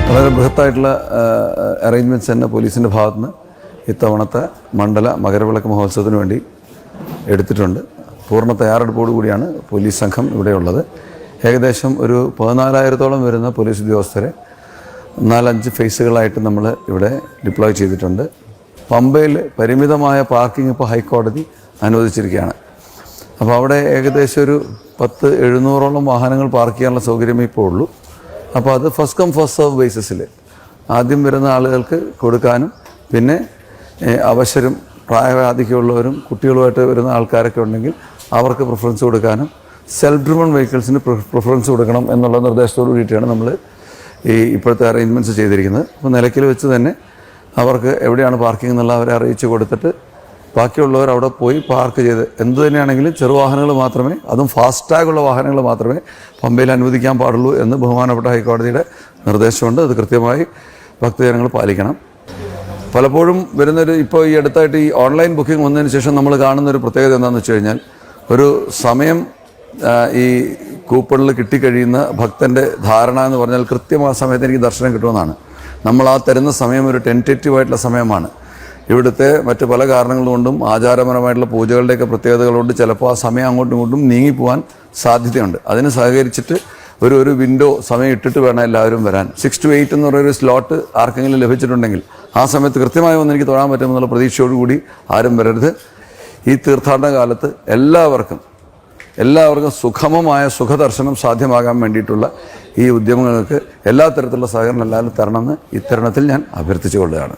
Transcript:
വളരെ ബൃഹത്തായിട്ടുള്ള അറേഞ്ച്മെൻറ്റ്സ് തന്നെ പോലീസിൻ്റെ ഭാഗത്തുനിന്ന് ഇത്തവണത്തെ മണ്ഡല മകരവിളക്ക് മഹോത്സവത്തിന് വേണ്ടി എടുത്തിട്ടുണ്ട്. പൂർണ്ണ തയ്യാറെടുപ്പോടു കൂടിയാണ് പോലീസ് സംഘം ഇവിടെയുള്ളത്. ഏകദേശം ഒരു 14,000-ഓളം വരുന്ന പോലീസ് ഉദ്യോഗസ്ഥരെ 4-5 ഫേസുകളായിട്ട് നമ്മൾ ഇവിടെ ഡിപ്ലോയ് ചെയ്തിട്ടുണ്ട്. പമ്പയിൽ പരിമിതമായ പാർക്കിംഗ് ഇപ്പോൾ ഹൈക്കോടതി അനുവദിച്ചിരിക്കുകയാണ്. അപ്പോൾ അവിടെ ഏകദേശം ഒരു 10-700-ഓളം വാഹനങ്ങൾ പാർക്ക് ചെയ്യാനുള്ള സൗകര്യമേ ഇപ്പോൾ ഉള്ളൂ. അപ്പോൾ അത് ഫസ്റ്റ് കം ഫസ്റ്റ് സർവ് ബേസിസിൽ ആദ്യം വരുന്ന ആളുകൾക്ക് കൊടുക്കാനും, പിന്നെ അവശരും പ്രായവാധികമുള്ളവരും കുട്ടികളുമായിട്ട് വരുന്ന ആൾക്കാരൊക്കെ ഉണ്ടെങ്കിൽ അവർക്ക് പ്രിഫറൻസ് കൊടുക്കാനും, സെൽഫ് ഡ്രിവൺ വെഹിക്കിൾസിന് പ്രിഫറൻസ് കൊടുക്കണം എന്നുള്ള നിർദ്ദേശത്തോടു കൂടിയിട്ടാണ് നമ്മൾ ഇപ്പോഴത്തെ അറേഞ്ച്മെൻറ്റ്സ് ചെയ്തിരിക്കുന്നത്. അപ്പോൾ നിലയ്ക്കൽ വെച്ച് തന്നെ അവർക്ക് എവിടെയാണ് പാർക്കിംഗ് എന്നുള്ള അവരെ അറിയിച്ച് കൊടുത്തിട്ട് ബാക്കിയുള്ളവർ അവിടെ പോയി പാർക്ക് ചെയ്ത് എന്തു തന്നെയാണെങ്കിലും ചെറുവാഹനങ്ങൾ മാത്രമേ, അതും ഫാസ്റ്റാഗുള്ള വാഹനങ്ങൾ മാത്രമേ പമ്പയിൽ അനുവദിക്കാൻ പാടുള്ളൂ എന്ന് ബഹുമാനപ്പെട്ട ഹൈക്കോടതിയുടെ നിർദ്ദേശമുണ്ട്. അത് കൃത്യമായി ഭക്തജനങ്ങൾ പാലിക്കണം. പലപ്പോഴും വരുന്നൊരു ഇപ്പോൾ ഈ അടുത്തായിട്ട് ഈ ഓൺലൈൻ ബുക്കിംഗ് വന്നതിന് ശേഷം നമ്മൾ കാണുന്നൊരു പ്രത്യേകത എന്താണെന്ന് വെച്ച് കഴിഞ്ഞാൽ, ഒരു സമയം ഈ കൂപ്പണിൽ കിട്ടിക്കഴിയുന്ന ഭക്തൻ്റെ ധാരണ എന്ന് പറഞ്ഞാൽ കൃത്യമായ സമയത്ത് എനിക്ക് ദർശനം കിട്ടുമെന്നാണ്. നമ്മൾ ആ തരുന്ന സമയം ഒരു ടെൻറ്റേറ്റീവായിട്ടുള്ള സമയമാണ്. ഇവിടുത്തെ മറ്റ് പല കാരണങ്ങൾ കൊണ്ടും ആചാരപരമായിട്ടുള്ള പൂജകളുടെയൊക്കെ പ്രത്യേകതകളുണ്ട് ചിലപ്പോൾ ആ സമയം അങ്ങോട്ടും ഇങ്ങോട്ടും നീങ്ങിപ്പോകാൻ സാധ്യതയുണ്ട്. അതിന് സഹകരിച്ചിട്ട് ഒരു വിൻഡോ സമയം ഇട്ടിട്ട് വേണം എല്ലാവരും വരാൻ. 6 to 8 എന്ന് പറയുന്നൊരു സ്ലോട്ട് ആർക്കെങ്കിലും ലഭിച്ചിട്ടുണ്ടെങ്കിൽ ആ സമയത്ത് കൃത്യമായി വന്ന് എനിക്ക് തൊഴാൻ പറ്റുമെന്നുള്ള പ്രതീക്ഷയോടുകൂടി ആരും വരരുത്. ഈ തീർത്ഥാടന കാലത്ത് എല്ലാവർക്കും സുഗമമായ സുഖദർശനം സാധ്യമാകാൻ വേണ്ടിയിട്ടുള്ള ഈ ഉദ്യമങ്ങൾക്ക് എല്ലാ തരത്തിലുള്ള സഹകരണം എല്ലാവരും തരണമെന്ന് ഇത്തരുണത്തിൽ ഞാൻ അഭ്യർത്ഥിച്ചുകൊള്ളുകയാണ്.